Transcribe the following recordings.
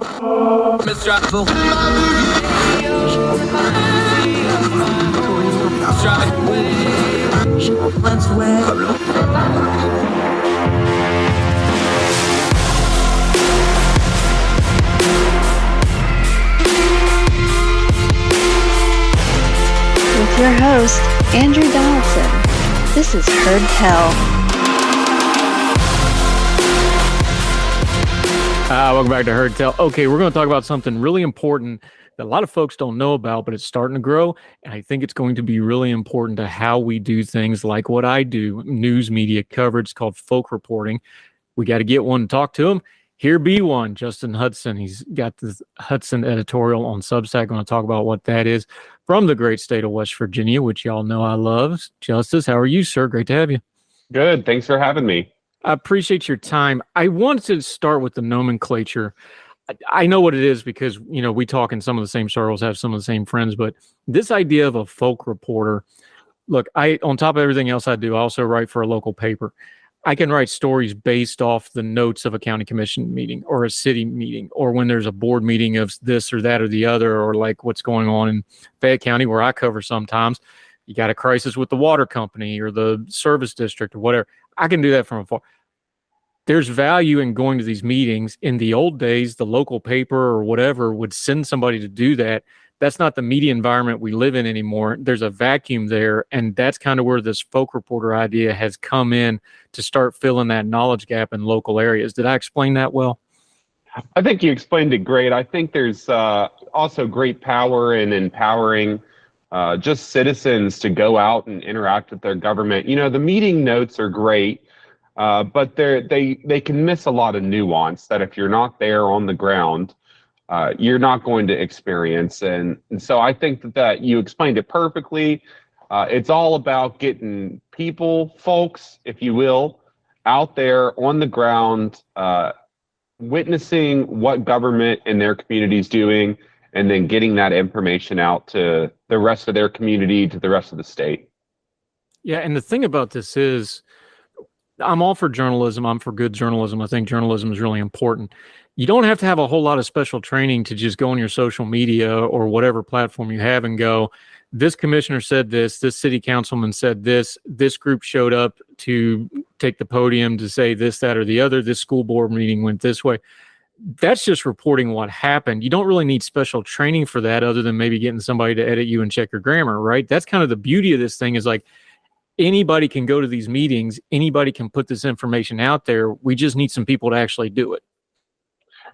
With your host, Andrew Donaldson. This is Heard Tell. Welcome back to Heard Tell. Okay, we're going to talk about something really important that a lot of folks don't know about, but it's starting to grow. And I think it's going to be really important to how we do things like what I do, news media coverage called folk reporting. We got to get one and talk to him. Here be one, Justin Hudson. He's got the Hudson editorial on Substack. I'm going to talk about what that is from the great state of West Virginia, which y'all know I love. Justice, how are you, sir? Great to have you. Good. Thanks for having me. I appreciate your time. I wanted to start with the nomenclature. I know what it is because, you know, we talk in some of the same circles, have some of the same friends, but this idea of a folk reporter, look, on top of everything else I do, I also write for a local paper. I can write stories based off the notes of a county commission meeting or a city meeting, or when there's a board meeting of this or that or the other, or like what's going on in Fayette County where I cover sometimes. You got a crisis with the water company or the service district or whatever. I can do that from afar. There's value in going to these meetings. In the old days, the local paper or whatever would send somebody to do that. That's not the media environment we live in anymore. There's a vacuum there, and that's kind of where this folk reporter idea has come in to start filling that knowledge gap in local areas. Did I explain that well? I think you explained it great. I think there's also great power in empowering just citizens to go out and interact with their government. You know, the meeting notes are great, but they can miss a lot of nuance that if you're not there on the ground, you're not going to experience. And so I think that you explained it perfectly. It's all about getting people, folks, if you will, out there on the ground, witnessing what government and their community is doing, and then getting that information out to the rest of their community, to the rest of the state. Yeah, and the thing about this is, I'm all for journalism. I'm for good journalism. I think journalism is really important. You don't have to have a whole lot of special training to just go on your social media or whatever platform you have and go, this commissioner said this city councilman said this group showed up to take the podium to say this, that, or the other, this school board meeting went this way. That's just reporting what happened. You don't really need special training for that other than maybe getting somebody to edit you and check your grammar, right? That's kind of the beauty of this thing is like, anybody can go to these meetings. Anybody can put this information out there. We just need some people to actually do it.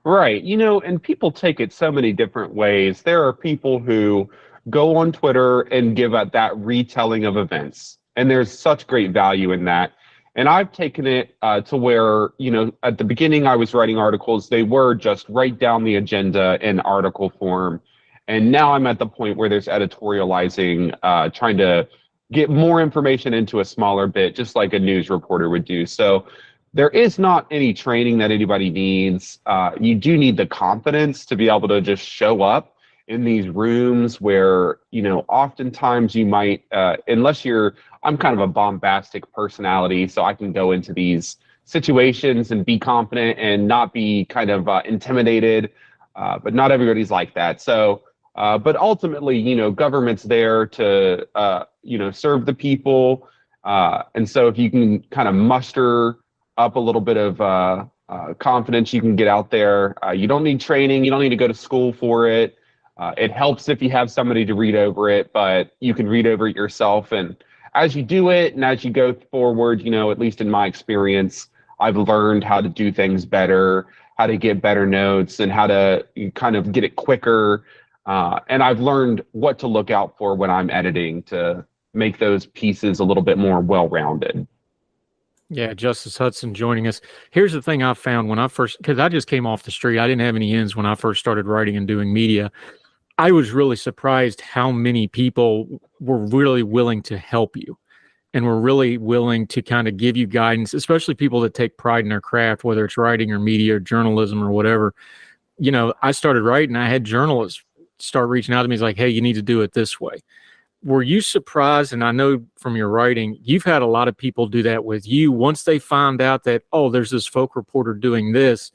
Right. You know, and people take it so many different ways. There are people who go on Twitter and give out that retelling of events. And there's such great value in that. And I've taken it to where, you know, at the beginning I was writing articles. They were just write down the agenda in article form. And now I'm at the point where there's editorializing, trying to get more information into a smaller bit, just like a news reporter would do. So there is not any training that anybody needs. You do need the confidence to be able to just show up in these rooms where, you know, oftentimes you might, I'm kind of a bombastic personality, so I can go into these situations and be confident and not be kind of intimidated, but not everybody's like that. So, but ultimately, you know, government's there to, you know, serve the people. And so if you can kind of muster up a little bit of confidence, you can get out there. You don't need training. You don't need to go to school for it. It helps if you have somebody to read over it, but you can read over it yourself. And as you do it and as you go forward, you know, at least in my experience, I've learned how to do things better, how to get better notes, and how to kind of get it quicker. And I've learned what to look out for when I'm editing to make those pieces a little bit more well-rounded. Yeah, Justice Hudson joining us. Here's the thing I found when I first, because I just came off the street. I didn't have any ends when I first started writing and doing media. I was really surprised how many people were really willing to help you and were really willing to kind of give you guidance, especially people that take pride in their craft, whether it's writing or media or journalism or whatever. You know, I started writing, I had journalists start reaching out to me. It's like, hey, you need to do it this way. Were you surprised? And I know from your writing, you've had a lot of people do that with you. Once they found out that, oh, there's this folk reporter doing this,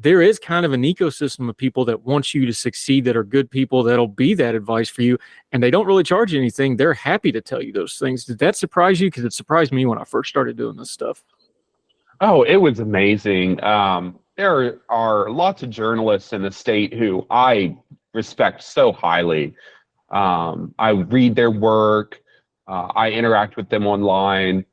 there is kind of an ecosystem of people that want you to succeed, that are good people, that'll be that advice for you. And they don't really charge you anything. They're happy to tell you those things. Did that surprise you? Because it surprised me when I first started doing this stuff. Oh, it was amazing. There are lots of journalists in the state who I respect so highly. I read their work. I interact with them online.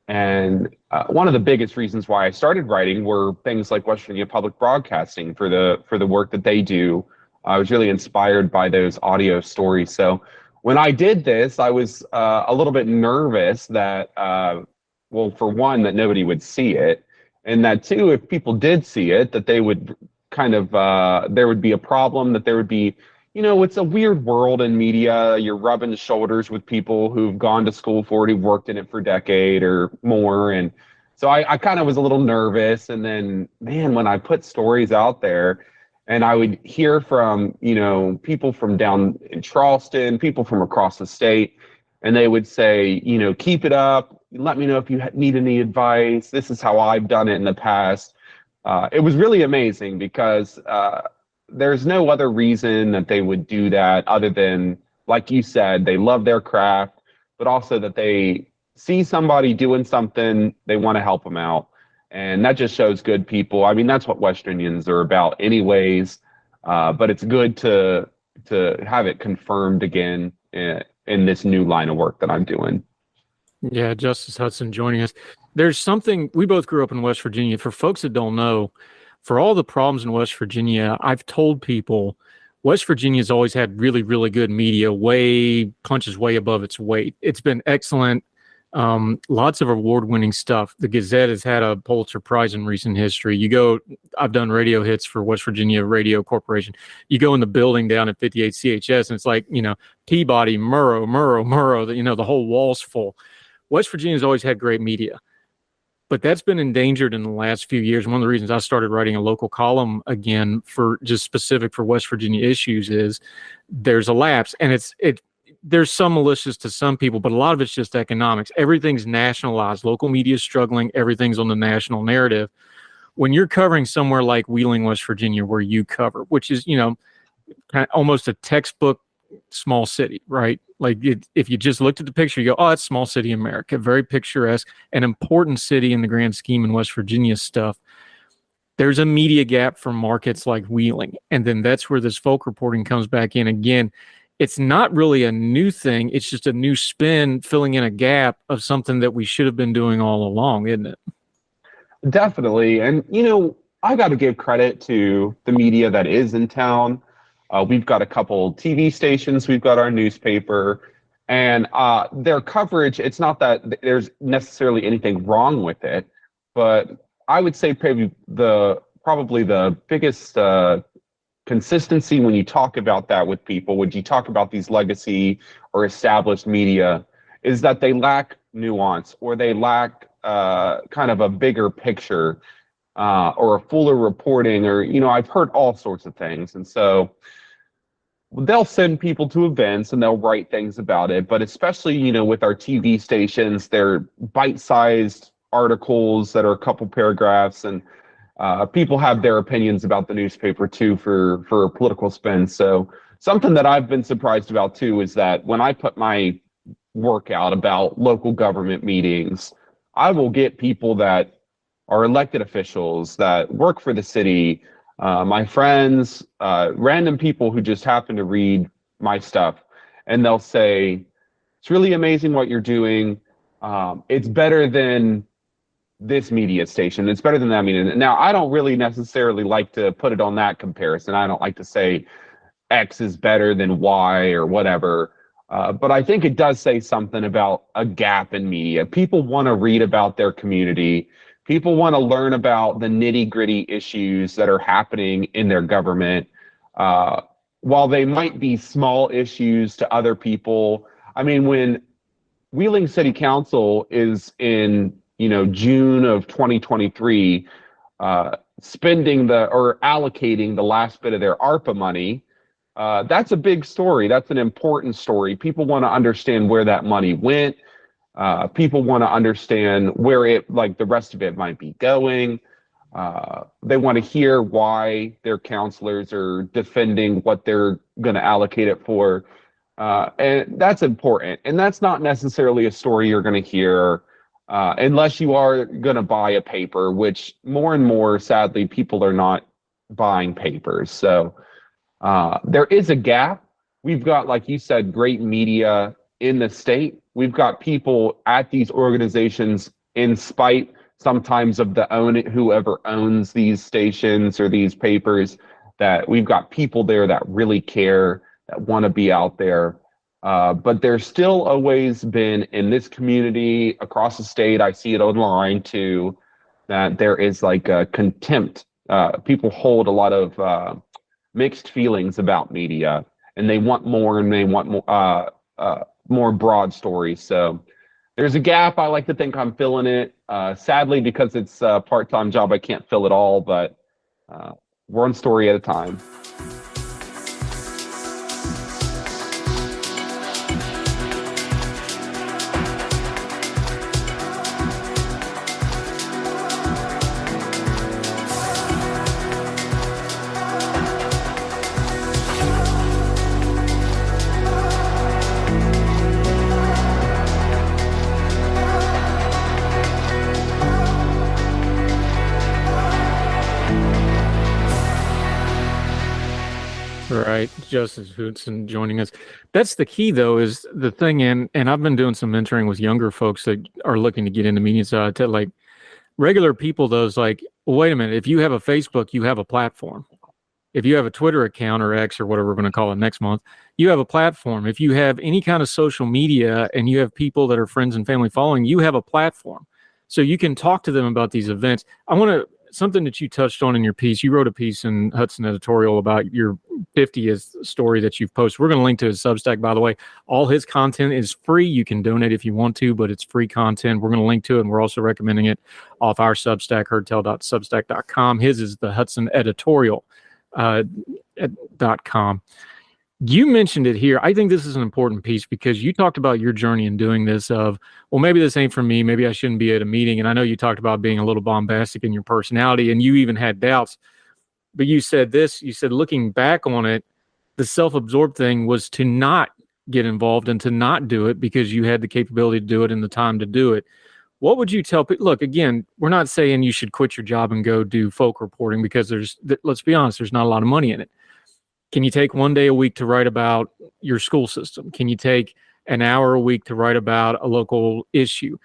And one of the biggest reasons why I started writing were things like West Virginia Public Broadcasting for the work that they do. I was really inspired by those audio stories. So when I did this, I was a little bit nervous that, well, for one, that nobody would see it, and that two, if people did see it, that they would kind of there would be a problem, that there would be, it's a weird world in media. You're rubbing shoulders with people who've gone to school for it, who've worked in it for a decade or more. And so I kind of was a little nervous. And then, man, when I put stories out there and I would hear from, people from down in Charleston, people from across the state, and they would say, keep it up. Let me know if you need any advice. This is how I've done it in the past. It was really amazing because there's no other reason that they would do that other than, like you said, they love their craft, but also that they see somebody doing something, they want to help them out. And that just shows good people. I mean, that's what West Virginians are about anyways. But it's good to have it confirmed again in this new line of work that I'm doing. Yeah, Justice Hudson joining us. There's something, we both grew up in West Virginia. For folks that don't know, for all the problems in West Virginia, I've told people West Virginia's always had really, really good media, punches way above its weight. It's been excellent. Lots of award-winning stuff. The Gazette has had a Pulitzer Prize in recent history. I've done radio hits for West Virginia Radio Corporation. You go in the building down at 58 CHS, and it's like, Peabody, Murrow, the whole wall's full. West Virginia's always had great media, but that's been endangered in the last few years. One of the reasons I started writing a local column again for just specific for West Virginia issues is there's a lapse, and there's some malicious to some people, but a lot of it's just economics. Everything's nationalized. Local media is struggling. Everything's on the national narrative. When you're covering somewhere like Wheeling, West Virginia, where you cover, which is, kind of almost a textbook small city, right? Like if you just looked at the picture, you go, oh, it's small city America, very picturesque, an important city in the grand scheme in West Virginia stuff. There's a media gap for markets like Wheeling. And then that's where this folk reporting comes back in again. It's not really a new thing. It's just a new spin filling in a gap of something that we should have been doing all along, isn't it? Definitely. And, I got to give credit to the media that is in town. We've got a couple TV stations. We've got our newspaper. And their coverage, it's not that there's necessarily anything wrong with it, but I would say probably the biggest consistency when you talk about that with people, when you talk about these legacy or established media, is that they lack nuance, or they lack kind of a bigger picture or a fuller reporting, or, I've heard all sorts of things. And so they'll send people to events and they'll write things about it. But especially, with our TV stations, they're bite-sized articles that are a couple paragraphs, and people have their opinions about the newspaper too for a political spin. So something that I've been surprised about too is that when I put my work out about local government meetings, I will get people that are elected officials that work for the city, my friends, random people who just happen to read my stuff, and they'll say, it's really amazing what you're doing. It's better than this media station. It's better than that media. Now, I don't really necessarily like to put it on that comparison. I don't like to say X is better than Y or whatever. But I think it does say something about a gap in media. People want to read about their community. People want to learn about the nitty-gritty issues that are happening in their government. While they might be small issues to other people. I mean, when Wheeling City Council is in June of 2023, spending or allocating the last bit of their ARPA money, that's a big story. That's an important story. People want to understand where that money went. People want to understand where the rest of it might be going. They want to hear why their counselors are defending what they're going to allocate it for. And that's important. And that's not necessarily a story you're going to hear unless you are going to buy a paper, which more and more, sadly, people are not buying papers. So there is a gap. We've got, like you said, great media in the state. We've got people at these organizations in spite sometimes of whoever owns these stations or these papers, that we've got people there that really care, that want to be out there. But there's still always been in this community across the state, I see it online too, that there is like a contempt. People hold a lot of mixed feelings about media, and they want more, and they want more broad stories. So there's a gap. I like to think I'm filling it. Sadly, because it's a part-time job, I can't fill it all, but one story at a time. Right, Justice Hudson joining us. That's the key, though, is the thing, and I've been doing some mentoring with younger folks that are looking to get into media. So I tell, like, regular people, though, is like, well, wait a minute, if you have a Facebook, you have a platform. If you have a Twitter account or X or whatever we're going to call it next month, you have a platform. If you have any kind of social media and you have people that are friends and family following, you have a platform. So you can talk to them about these events. I want to, something that you touched on in your piece, you wrote a piece in Hudson Editorial about your 50th story that you've posted. We're going to link to his Substack, by the way. All his content is free. You can donate if you want to, but it's free content. We're going to link to it, and we're also recommending it off our Substack, heardtell.substack.com. His is the Hudson Editorial. .com. You mentioned it here. I think this is an important piece because you talked about your journey in doing this of, well, maybe this ain't for me. Maybe I shouldn't be at a meeting. And I know you talked about being a little bombastic in your personality, and you even had doubts. But you said this, you said, looking back on it, the self-absorbed thing was to not get involved and to not do it because you had the capability to do it and the time to do it. What would you tell people? Look, again, we're not saying you should quit your job and go do folk reporting because let's be honest, there's not a lot of money in it. Can you take one day a week to write about your school system? Can you take an hour a week to write about a local issue?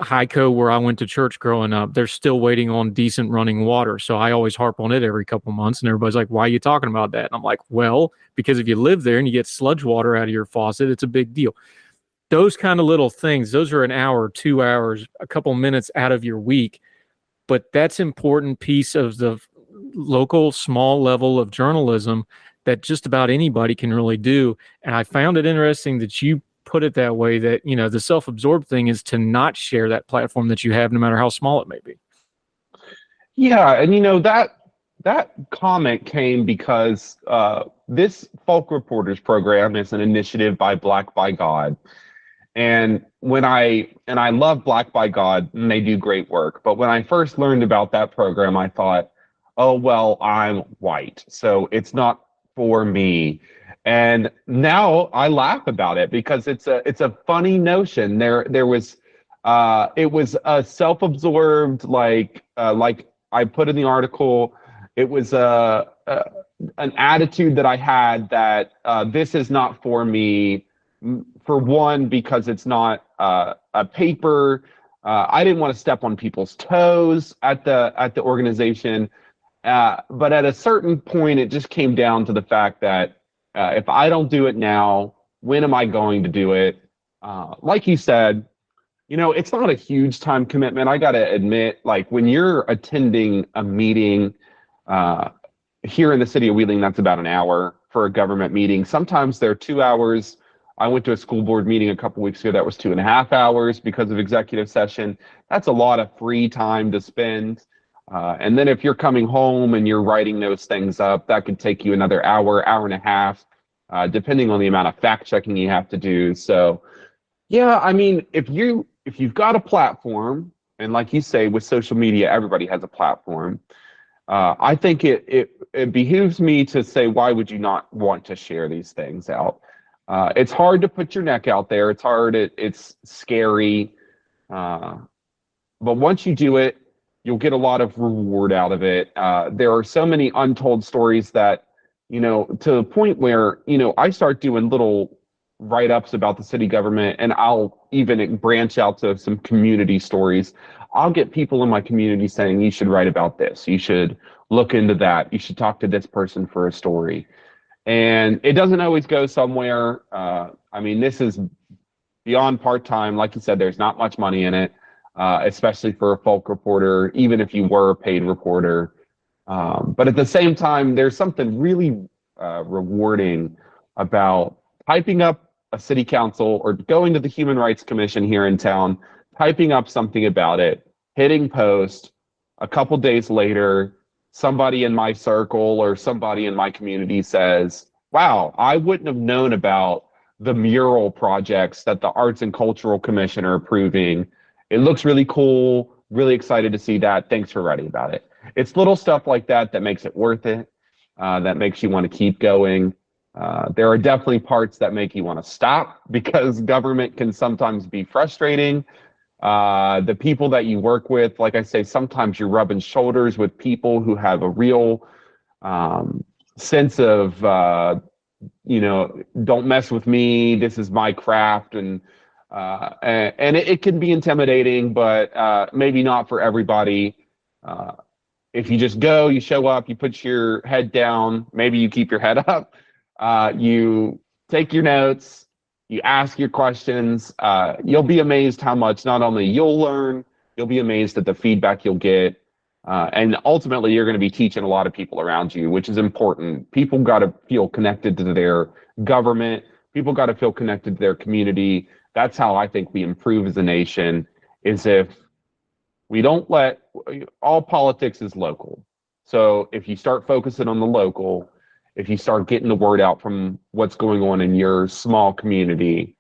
Hico, where I went to church growing up, they're still waiting on decent running water. So I always harp on it every couple months, and everybody's like, why are you talking about that? And I'm like, well, because if you live there and you get sludge water out of your faucet, it's a big deal. Those kind of little things, those are an hour, 2 hours, a couple minutes out of your week. But that's an important piece of the local small level of journalism that just about anybody can really do. And I found it interesting that you put it that way, that, you know, the self-absorbed thing is to not share that platform that you have, no matter how small it may be. Yeah, and you know, that comment came because this Folk Reporters program is an initiative by Black by God. And I love Black by God, and they do great work. But when I first learned about that program, I thought, oh, well, I'm white, so it's not for me. And now I laugh about it because it's a funny notion. It was a self-absorbed, like I put in the article, it was an attitude that I had that this is not for me. For one, because it's not a paper. I didn't want to step on people's toes at the organization. But at a certain point, it just came down to the fact that if I don't do it now, when am I going to do it? Like you said, you know, it's not a huge time commitment. I got to admit, like when you're attending a meeting here in the city of Wheeling, that's about an hour for a government meeting. Sometimes they're 2 hours. I went to a school board meeting a couple weeks ago that was 2.5 hours because of executive session. That's a lot of free time to spend. And then if you're coming home and you're writing those things up, that could take you another hour, hour and a half, depending on the amount of fact checking you have to do. So, yeah, I mean, if you've got a platform And like you say, with social media, everybody has a platform. I think it behooves me to say, why would you not want to share these things out? It's hard to put your neck out there. It's hard. It's scary. Uh, but once you do it, you'll get a lot of reward out of it. There are so many untold stories that, to the point where, I start doing little write-ups about the city government, and I'll even branch out to some community stories. I'll get people in my community saying, you should write about this. You should look into that. You should talk to this person for a story. And it doesn't always go somewhere. I mean, this is beyond part-time. Like you said, there's not much money in it, especially for a folk reporter, even if you were a paid reporter. But at the same time, there's something really rewarding about typing up a city council or going to the Human Rights Commission here in town, typing up something about it, hitting post. A couple days later, somebody in my circle or somebody in my community says, wow, I wouldn't have known about the mural projects that the Arts and Cultural Commission are approving. It looks really cool. Really excited to see that. Thanks for writing about it. It's little stuff like that that makes it worth it, that makes you want to keep going. There are definitely parts that make you want to stop because government can sometimes be frustrating. The people that you work with, like I say, sometimes you're rubbing shoulders with people who have a real sense of, don't mess with me. This is my craft. And it can be intimidating, but maybe not for everybody. If you just go, you show up, you put your head down, maybe you keep your head up, you take your notes, you ask your questions, you'll be amazed how much not only you'll learn, you'll be amazed at the feedback you'll get. And ultimately, you're going to be teaching a lot of people around you, which is important. People got to feel connected to their government. People got to feel connected to their community. That's how I think we improve as a nation, is if we don't let, all politics is local. So if you start focusing on the local, if you start getting the word out from what's going on in your small community,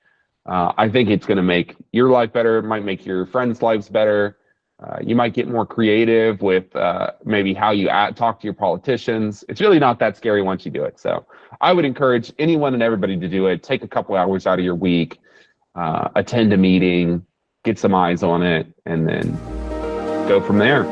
I think it's going to make your life better. It might make your friends' lives better. You might get more creative with maybe how you talk to your politicians. It's really not that scary once you do it. So I would encourage anyone and everybody to do it. Take a couple hours out of your week, attend a meeting, get some eyes on it, and then go from there.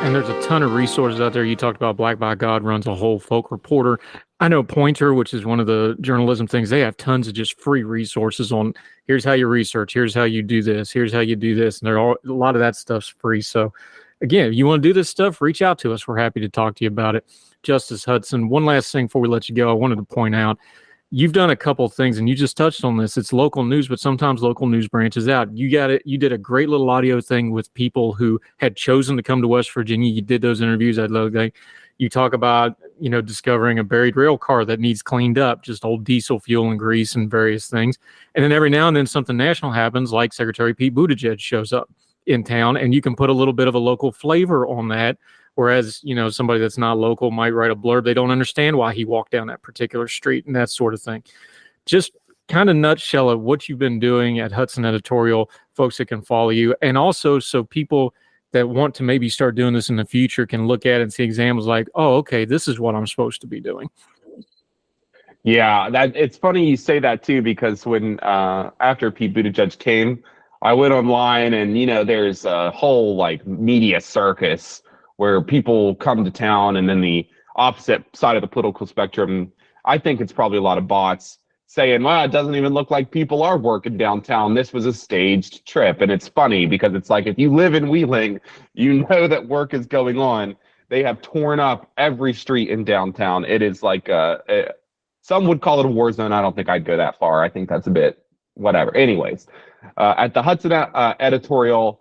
And there's a ton of resources out there. You talked about Black by God runs a whole folk reporter. I know Pointer, which is one of the journalism things, they have tons of just free resources on here's how you research, here's how you do this, here's how you do this. And a lot of that stuff's free. So again, if you want to do this stuff, reach out to us. We're happy to talk to you about it. Justice Hudson, one last thing before we let you go, I wanted to point out, you've done a couple of things, and you just touched on this. It's local news, but sometimes local news branches out. You got it. You did a great little audio thing with people who had chosen to come to West Virginia. You did those interviews. I love that. You talk about, discovering a buried rail car that needs cleaned up, just old diesel fuel and grease and various things. And then every now and then something national happens, like Secretary Pete Buttigieg shows up in town, and you can put a little bit of a local flavor on that. Whereas, somebody that's not local might write a blurb. They don't understand why he walked down that particular street and that sort of thing. Just kind of nutshell of what you've been doing at Hudson Editorial, folks that can follow you. And also so people that want to maybe start doing this in the future can look at it and see examples like, oh, okay, this is what I'm supposed to be doing. Yeah, it's funny you say that too, because when after Pete Buttigieg came, I went online and, there's a whole media circus where people come to town, and then the opposite side of the political spectrum, I think it's probably a lot of bots saying, well, it doesn't even look like people are working downtown. This was a staged trip. And it's funny because it's like, if you live in Wheeling, you know that work is going on. They have torn up every street in downtown. It is like, some would call it a war zone. I don't think I'd go that far. I think that's a bit whatever. Anyways, at the Hudson Editorial,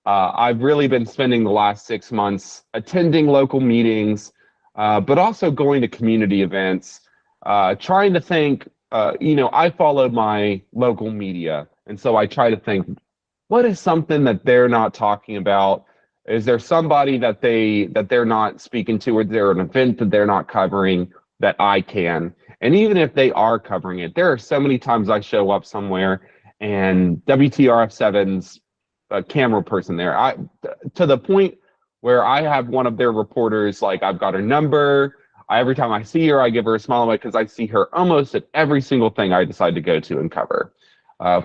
I've really been spending the last 6 months attending local meetings, but also going to community events, trying to think, I follow my local media. And so I try to think, what is something that they're not talking about? Is there somebody that they're not speaking to, or there an event that they're not covering that I can? And even if they are covering it, there are so many times I show up somewhere and WTRF7's a camera person there. To the point where I have one of their reporters, like I've got her number. Every time I see her, I give her a smile away because I see her almost at every single thing I decide to go to and cover.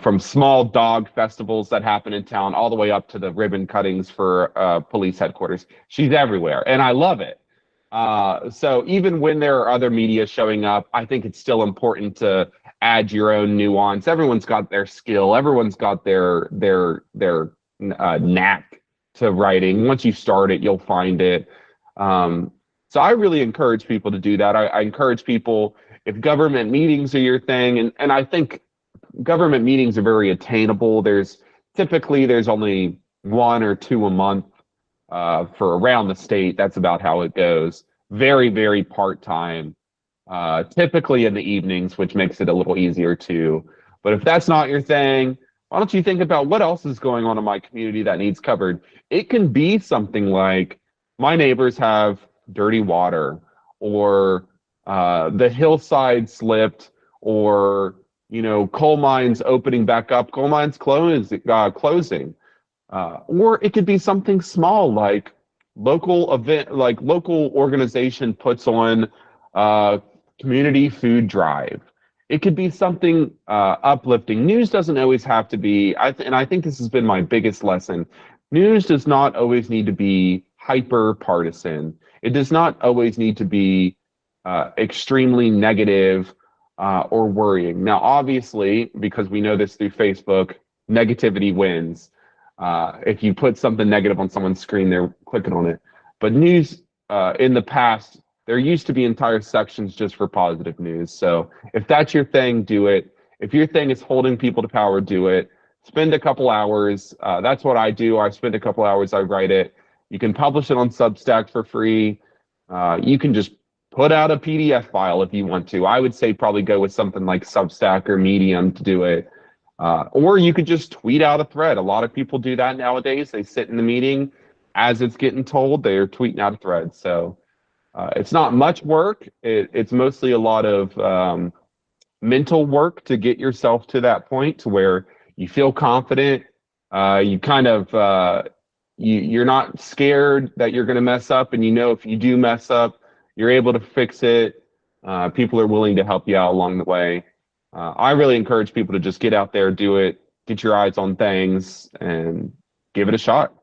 From small dog festivals that happen in town all the way up to the ribbon cuttings for police headquarters. She's everywhere, and I love it. So even when there are other media showing up, I think it's still important to add your own nuance. Everyone's got their skill. Everyone's got their knack to writing. Once you start it, you'll find it. So I really encourage people to do that. I encourage people, if government meetings are your thing, and I think government meetings are very attainable. There's only one or two a month for around the state. That's about how it goes. Very, very part-time, typically in the evenings, which makes it a little easier too. But if that's not your thing, why don't you think about what else is going on in my community that needs covered? It can be something like my neighbors have dirty water, or the hillside slipped, or coal mines opening back up, coal mines closing. Or it could be something small like local organization puts on community food drive. It could be something uplifting. News doesn't always have to be, and I think this has been my biggest lesson. News does not always need to be hyper partisan. It does not always need to be extremely negative or worrying. Now, obviously, because we know this through Facebook, negativity wins. If you put something negative on someone's screen, they're clicking on it. But news, in the past, there used to be entire sections just for positive news. So if that's your thing, do it. If your thing is holding people to power, do it. Spend a couple hours. That's what I do. I spend a couple hours, I write it. You can publish it on Substack for free. You can just put out a PDF file if you want to. I would say probably go with something like Substack or Medium to do it. Or you could just tweet out a thread. A lot of people do that nowadays. They sit in the meeting. As it's getting told, they're tweeting out a thread. So it's not much work. It's mostly a lot of mental work to get yourself to that point to where you feel confident. You kind of, you're not scared that you're going to mess up. And if you do mess up, you're able to fix it. People are willing to help you out along the way. I really encourage people to just get out there, do it, get your eyes on things, and give it a shot.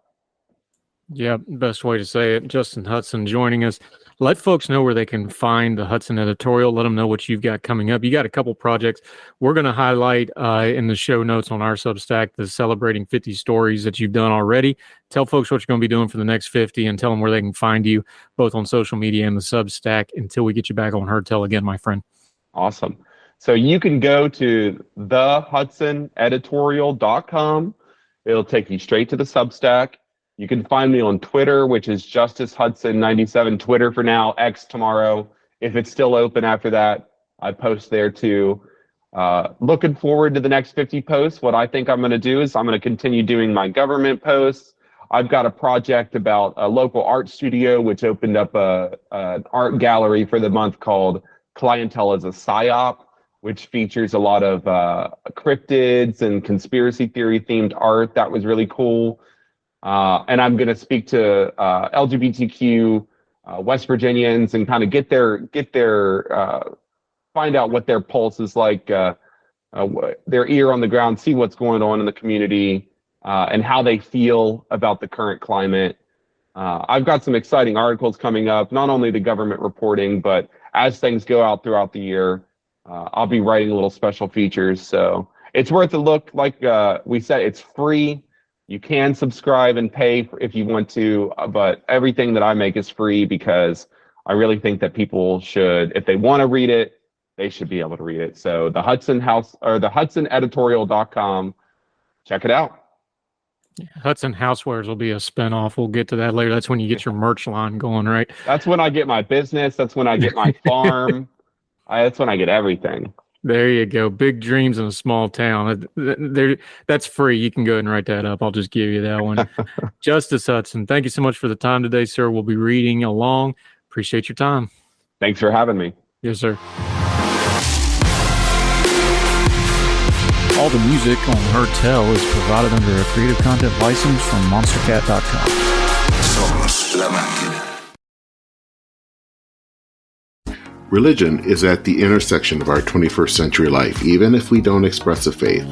Yeah, best way to say it. Justin Hudson joining us. Let folks know where they can find the Hudson editorial. Let them know what you've got coming up. You got a couple projects we're going to highlight in the show notes on our Substack, the Celebrating 50 Stories that you've done already. Tell folks what you're going to be doing for the next 50 and tell them where they can find you, both on social media and the Substack, until we get you back on Heard Tell again, my friend. Awesome. So you can go to thehudsoneditorial.com. It'll take you straight to the Substack. You can find me on Twitter, which is Justice Hudson 97. Twitter for now, X tomorrow. If it's still open after that, I post there too. Looking forward to the next 50 posts. What I think I'm going to do is I'm going to continue doing my government posts. I've got a project about a local art studio, which opened up an art gallery for the month called Clientele as a PSYOP, which features a lot of cryptids and conspiracy theory themed art. That was really cool. And I'm going to speak to LGBTQ West Virginians and kind of get their find out what their pulse is like, their ear on the ground, see what's going on in the community, and how they feel about the current climate. I've got some exciting articles coming up, not only the government reporting, but as things go out throughout the year, I'll be writing little special features. So it's worth a look. Like we said, it's free. You can subscribe and pay if you want to, but everything that I make is free because I really think that people should, if they want to read it, they should be able to read it. So the Hudson House or the HudsonEditorial.com, check it out. Hudson Housewares will be a spinoff. We'll get to that later. That's when you get your merch line going, right? That's when I get my business. That's when I get my farm. That's when I get everything. There you go. Big dreams in a small town. That's free. You can go ahead and write that up. I'll just give you that one. Justice Hudson, thank you so much for the time today, sir. We'll be reading along. Appreciate your time. Thanks for having me. Yes, sir. All the music on Her Tell is provided under a Creative Content license from monstercat.com. Somos la máquina. Religion is at the intersection of our 21st century life, even if we don't express a faith.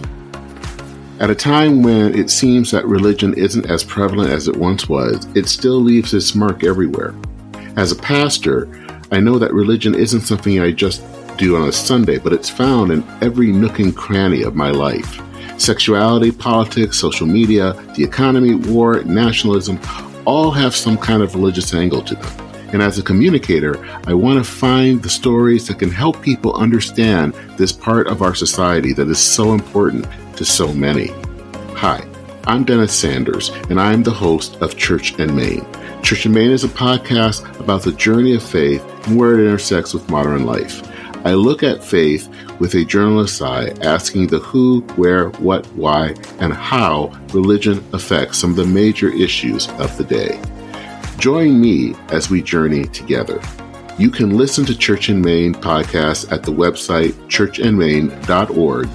At a time when it seems that religion isn't as prevalent as it once was, it still leaves its mark everywhere. As a pastor, I know that religion isn't something I just do on a Sunday, but it's found in every nook and cranny of my life. Sexuality, politics, social media, the economy, war, nationalism, all have some kind of religious angle to them. And as a communicator, I want to find the stories that can help people understand this part of our society that is so important to so many. Hi, I'm Dennis Sanders, and I'm the host of Church and Main. Church and Main is a podcast about the journey of faith and where it intersects with modern life. I look at faith with a journalist's eye, asking the who, where, what, why, and how religion affects some of the major issues of the day. Join me as we journey together. You can listen to Church and Main podcast at the website churchandmain.org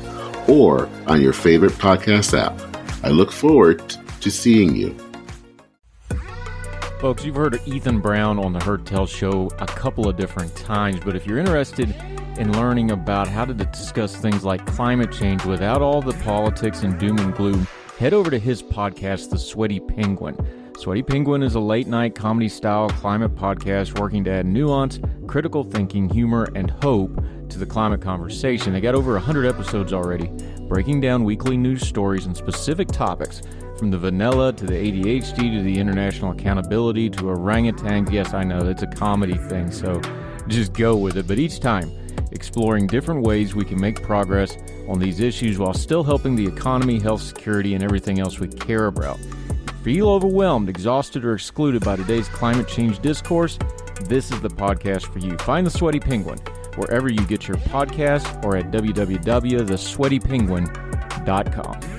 or on your favorite podcast app. I look forward to seeing you. Folks, you've heard of Ethan Brown on the Heard Tell show a couple of different times, but if you're interested in learning about how to discuss things like climate change without all the politics and doom and gloom, head over to his podcast, The Sweaty Penguin. Sweaty Penguin is a late-night comedy-style climate podcast working to add nuance, critical thinking, humor, and hope to the climate conversation. They got over 100 episodes already, breaking down weekly news stories and specific topics, from the vanilla to the ADHD to the international accountability to orangutans. Yes, I know, it's a comedy thing, so just go with it. But each time, exploring different ways we can make progress on these issues while still helping the economy, health, security, and everything else we care about. Feel overwhelmed, exhausted, or excluded by today's climate change discourse? This is the podcast for you. Find The Sweaty Penguin wherever you get your podcasts or at www.thesweatypenguin.com.